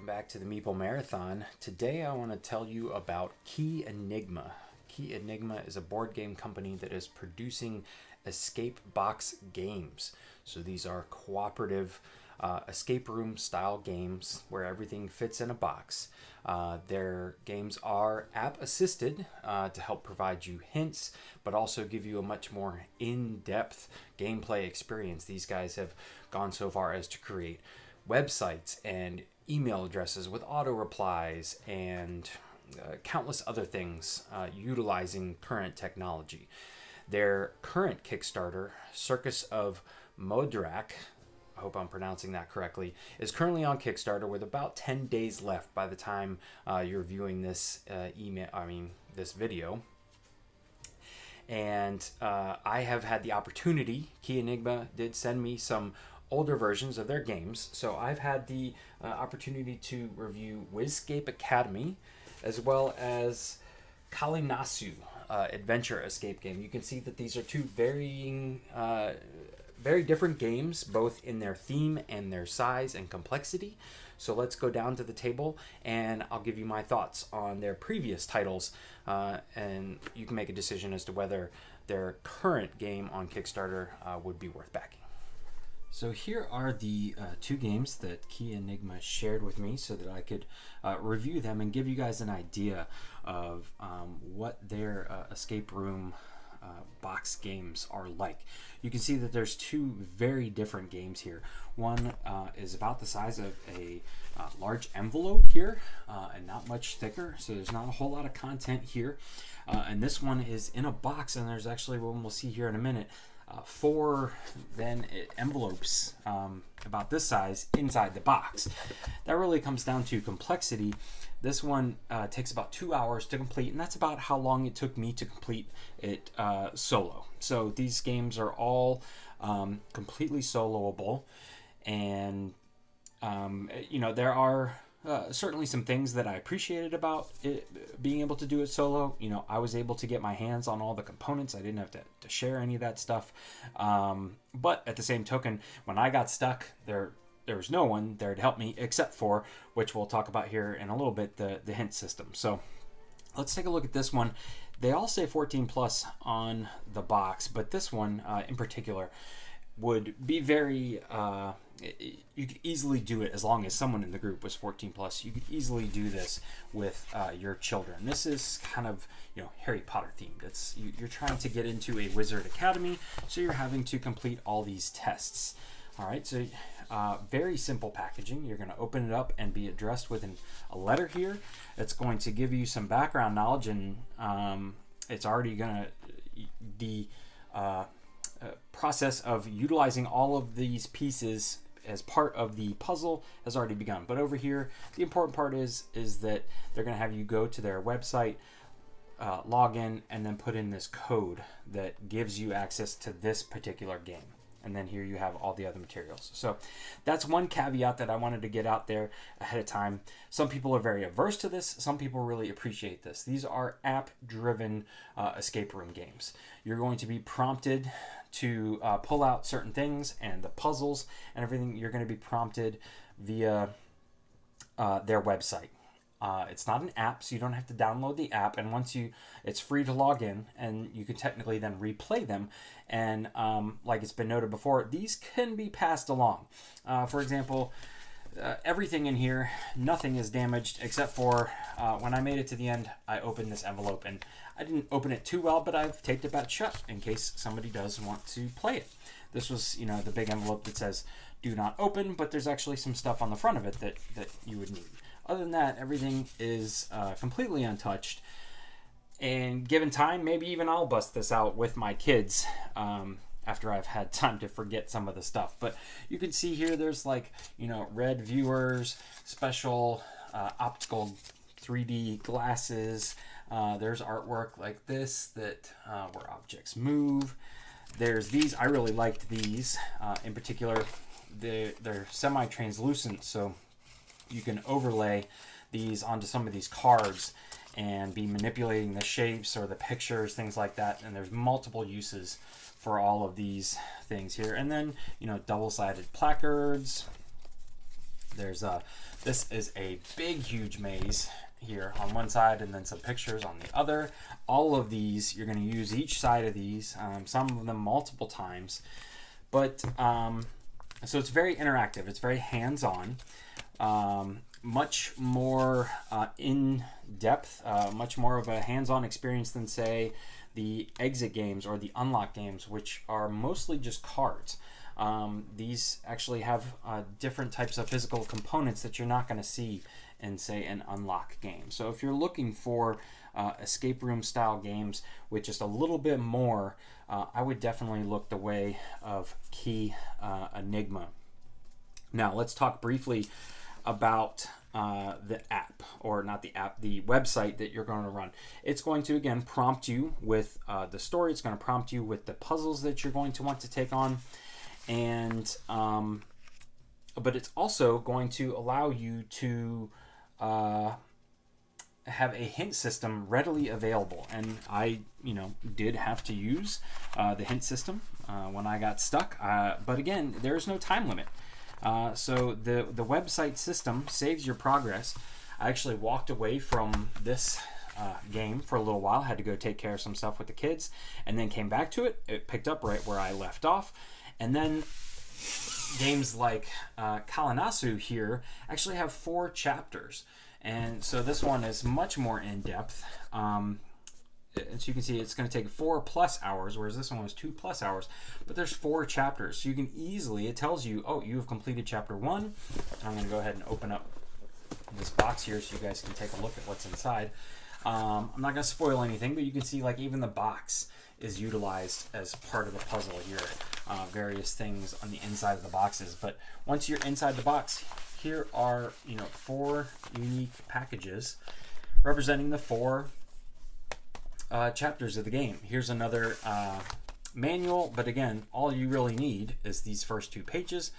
Welcome back to the Meeple Marathon. Today I want to tell you about Key Enigma. Key Enigma is a board game company that is producing escape box games. So these are cooperative escape room style games where everything fits in a box. Their games are app assisted to help provide you hints, but also give you a much more in-depth gameplay experience. These guys have gone so far as to create websites and email addresses with auto replies and countless other things utilizing current technology. Their current Kickstarter, Circus of Mhodryak, I hope I'm pronouncing that correctly, is currently on Kickstarter with about 10 days left by the time you're viewing this this video. And I have had the opportunity, Key Enigma did send me some older versions of their games, so I've had the opportunity to review Wizscape Academy as well as Kalinasu adventure escape game. You can see that these are two very different games, both in their theme and their size and complexity. So let's go down to the table and I'll give you my thoughts on their previous titles, and you can make a decision as to whether their current game on Kickstarter would be worth backing. So here are the two games that Key Enigma shared with me so that I could review them and give you guys an idea of what their escape room box games are like. You can see that there's two very different games here. One is about the size of a large envelope here and not much thicker, so there's not a whole lot of content here. And this one is in a box, and there's actually one we'll see here in a minute. Four envelopes about this size inside the box. That really comes down to complexity. This one takes about 2 hours to complete, and that's about how long it took me to complete it solo. So these games are all completely soloable, and there are certainly some things that I appreciated about it being able to do it solo. I was able to get my hands on all the components. I didn't have to share any of that stuff. But at the same token, when I got stuck, there was no one there to help me except for, which we'll talk about here in a little bit, the hint system. So let's take a look at this one. They all say 14 plus on the box, but this one in particular would be very you could easily do it as long as someone in the group was 14 plus. You could easily do this with your children. This is kind of Harry Potter themed. You're trying to get into a wizard academy, so you're having to complete all these tests. All right, so very simple packaging. You're going to open it up and be addressed with a letter here. It's going to give you some background knowledge, and it's already going to the process of utilizing all of these pieces as part of the puzzle has already begun. But over here, the important part is that they're going to have you go to their website, log in, and then put in this code that gives you access to this particular game. And then here you have all the other materials. So that's one caveat that I wanted to get out there ahead of time. Some people are very averse to this. Some people really appreciate this. These are app-driven escape room games. You're going to be prompted to pull out certain things, and the puzzles and everything, you're going to be prompted via their website. It's not an app, so you don't have to download the app, and it's free to log in, and you can technically then replay them. And like it's been noted before, these can be passed along. For example, everything in here, nothing is damaged except for when I made it to the end, I opened this envelope, and I didn't open it too well, but I've taped it back shut in case somebody does want to play it. This was, the big envelope that says "Do not open," but there's actually some stuff on the front of it that you would need. Other than that, everything is completely untouched. And given time, maybe even I'll bust this out with my kids after I've had time to forget some of the stuff. But you can see here there's red viewers, special optical 3D glasses. There's artwork like this where objects move. There's these. I really liked these. In particular, they're semi-translucent, so you can overlay these onto some of these cards and be manipulating the shapes or the pictures, things like that. And there's multiple uses for all of these things here. And then, double-sided placards, There's this is a big, huge maze here on one side, and then some pictures on the other. All of these, you're going to use each side of these, some of them multiple times. But so it's very interactive. It's very hands-on, much more in depth, much more of a hands-on experience than, say, the exit games or the unlock games, which are mostly just cards. These actually have different types of physical components that you're not going to see in, say, an unlock game. So if you're looking for escape room style games with just a little bit more, I would definitely look the way of Enigma. Now let's talk briefly about the app, or not the app, the website that you're going to run. It's going to, again, prompt you with the story. It's going to prompt you with the puzzles that you're going to want to take on. And but it's also going to allow you to have a hint system readily available. And I, did have to use the hint system when I got stuck. But again, there's no time limit. So the website system saves your progress. I actually walked away from this game for a little while, had to go take care of some stuff with the kids, and then came back to it. It picked up right where I left off. And then games like Kalanasu here actually have 4 chapters. And so this one is much more in-depth. As you can see, it's going to take 4+ hours, whereas this one was 2+ hours. But there's 4 chapters. So you can easily, it tells you, oh, you have completed chapter 1. I'm going to go ahead and open up this box here so you guys can take a look at what's inside. I'm not going to spoil anything, but you can see like even the box is utilized as part of the puzzle here. Various things on the inside of the boxes. But once you're inside the box, here are 4 unique packages representing the 4 chapters of the game. Here's another manual, but again, all you really need is these first 2 pages,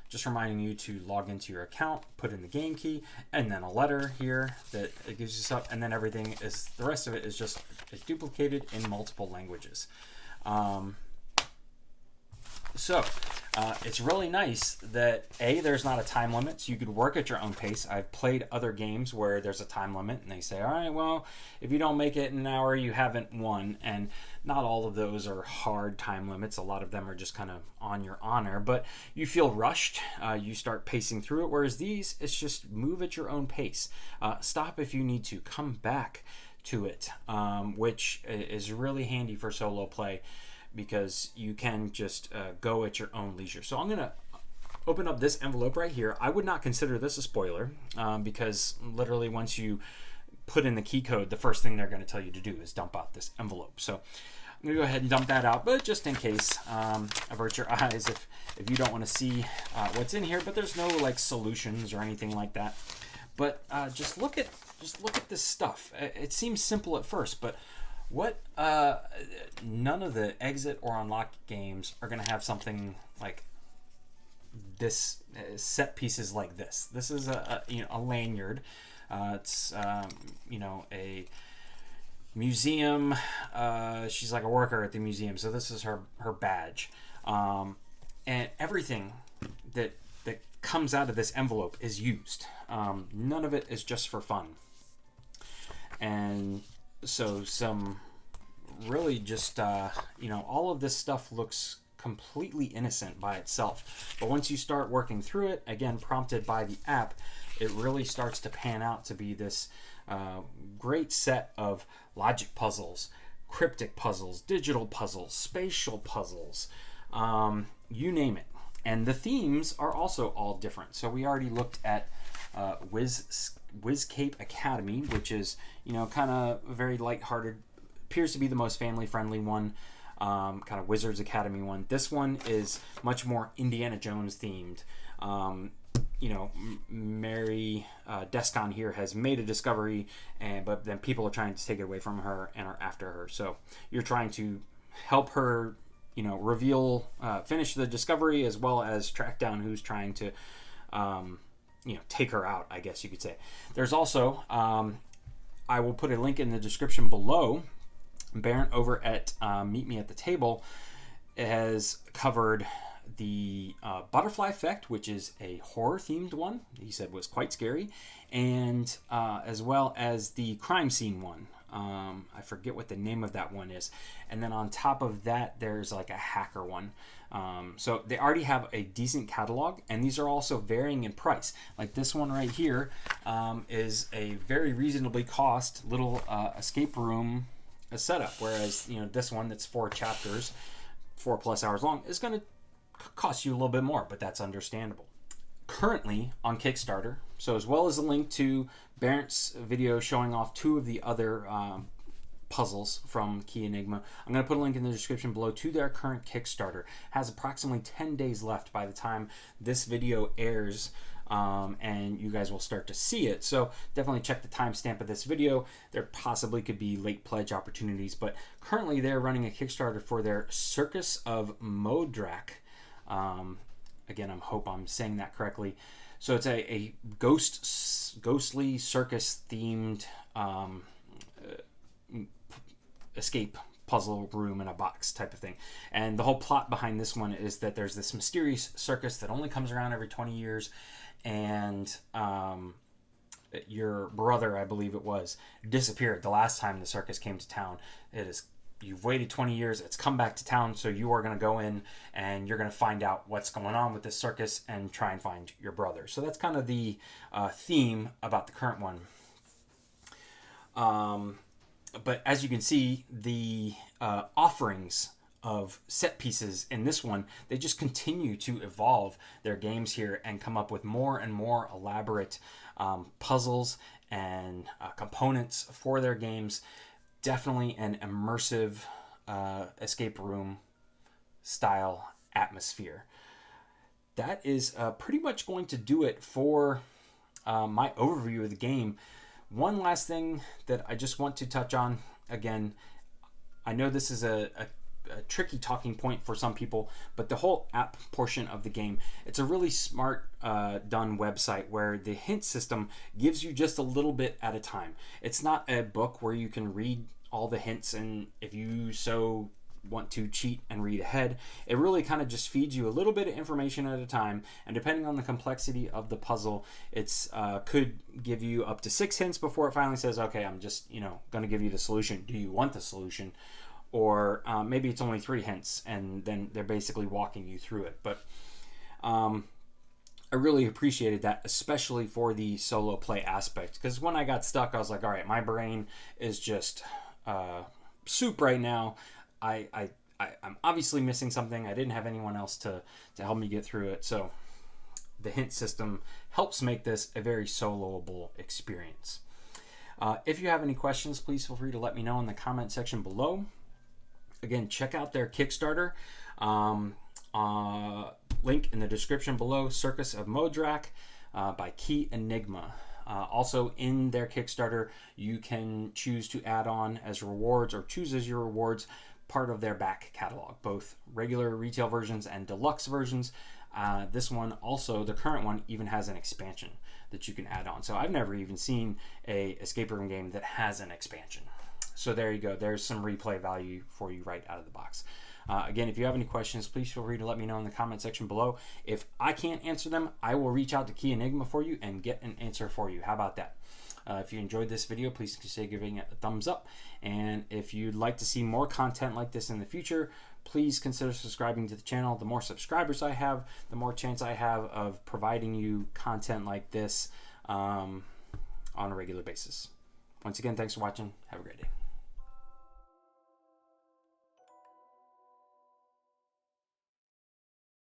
just reminding you to log into your account, put in the game key, and then a letter here that it gives you stuff, and then everything is, the rest of it is just duplicated in multiple languages. So it's really nice that there's not a time limit, so you could work at your own pace. I've played other games where there's a time limit and they say, all right, well, if you don't make it in an hour, you haven't won. And not all of those are hard time limits. A lot of them are just kind of on your honor, but you feel rushed. You start pacing through it, whereas these, it's just move at your own pace. Stop if you need to. Come back to it, which is really handy for solo play, because you can just go at your own leisure. So I'm going to open up this envelope right here. I would not consider this a spoiler because literally once you put in the key code, the first thing they're going to tell you to do is dump out this envelope. So I'm going to go ahead and dump that out, but just in case, avert your eyes if you don't want to see what's in here. But there's no like solutions or anything like that. But just look at this stuff. It seems simple at first, but none of the exit or unlock games are going to have something like this, set pieces like this. This is a lanyard. It's a museum. She's like a worker at the museum, so this is her badge. And everything that comes out of this envelope is used. None of it is just for fun. And so some really just, all of this stuff looks completely innocent by itself. But once you start working through it, again, prompted by the app, it really starts to pan out to be this great set of logic puzzles, cryptic puzzles, digital puzzles, spatial puzzles, you name it. And the themes are also all different. So we already looked at Wizcape Academy, which is, kind of very lighthearted, appears to be the most family-friendly one, kind of Wizards Academy one. This one is much more Indiana Jones themed. Mary Descon here has made a discovery, but then people are trying to take it away from her and are after her. So you're trying to help her, finish the discovery, as well as track down who's trying to, take her out, I guess you could say. There's also, I will put a link in the description below. Barrett over at Meet Me at the Table has covered the Butterfly Effect, which is a horror-themed one. He said was quite scary, and as well as the crime scene one. I forget what the name of that one is. And then on top of that, there's like a hacker one. So they already have a decent catalog, and these are also varying in price. Like this one right here is a very reasonably cost little escape room setup, whereas this one that's 4 chapters, 4+ hours long, is going to cost you a little bit more, but that's understandable. Currently on Kickstarter, so as well as a link to Barrett's video showing off 2 of the other puzzles from Key Enigma, I'm going to put a link in the description below to their current Kickstarter. It has approximately 10 days left by the time this video airs, and you guys will start to see it. So definitely check the timestamp of this video. There possibly could be late pledge opportunities, but currently they're running a Kickstarter for their Circus of Mhodryak. Again, I hope I'm saying that correctly. So it's a ghostly circus themed escape puzzle room in a box type of thing. And the whole plot behind this one is that there's this mysterious circus that only comes around every 20 years, and your brother, I believe it was, disappeared the last time the circus came to town. You've waited 20 years, it's come back to town, so you are going to go in and you're going to find out what's going on with this circus and try and find your brother. So that's kind of the theme about the current one. But as you can see, the offerings of set pieces in this one, they just continue to evolve their games here and come up with more and more elaborate puzzles and components for their games. Definitely an immersive escape room style atmosphere. That is pretty much going to do it for my overview of the game. One last thing that I just want to touch on. Again, I know this is a tricky talking point for some people, but the whole app portion of the game, it's a really smart done website where the hint system gives you just a little bit at a time. It's not a book where you can read all the hints, and if you so want to cheat and read ahead, it really kind of just feeds you a little bit of information at a time, and depending on the complexity of the puzzle, it's could give you up to 6 hints before it finally says, okay, I'm just going to give you the solution. Do you want the solution? Or maybe it's only 3 hints, and then they're basically walking you through it. But I really appreciated that, especially for the solo play aspect, because when I got stuck, I was like, all right, my brain is just soup right now. I'm obviously missing something. I didn't have anyone else to help me get through it. So the hint system helps make this a very soloable experience. If you have any questions, please feel free to let me know in the comment section below. Again, check out their Kickstarter. Link in the description below, Circus of Mhodryak by Key Enigma. Also in their Kickstarter, you can choose to add on as rewards, or choose as your rewards, part of their back catalog, both regular retail versions and deluxe versions. This one also, the current one, even has an expansion that you can add on. So I've never even seen a escape room game that has an expansion. So there you go. There's some replay value for you right out of the box. Again, if you have any questions, please feel free to let me know in the comment section below. If I can't answer them, I will reach out to Key Enigma for you and get an answer for you. How about that? If you enjoyed this video, please consider giving it a thumbs up. And if you'd like to see more content like this in the future, please consider subscribing to the channel. The more subscribers I have, the more chance I have of providing you content like this on a regular basis. Once again, thanks for watching. Have a great day.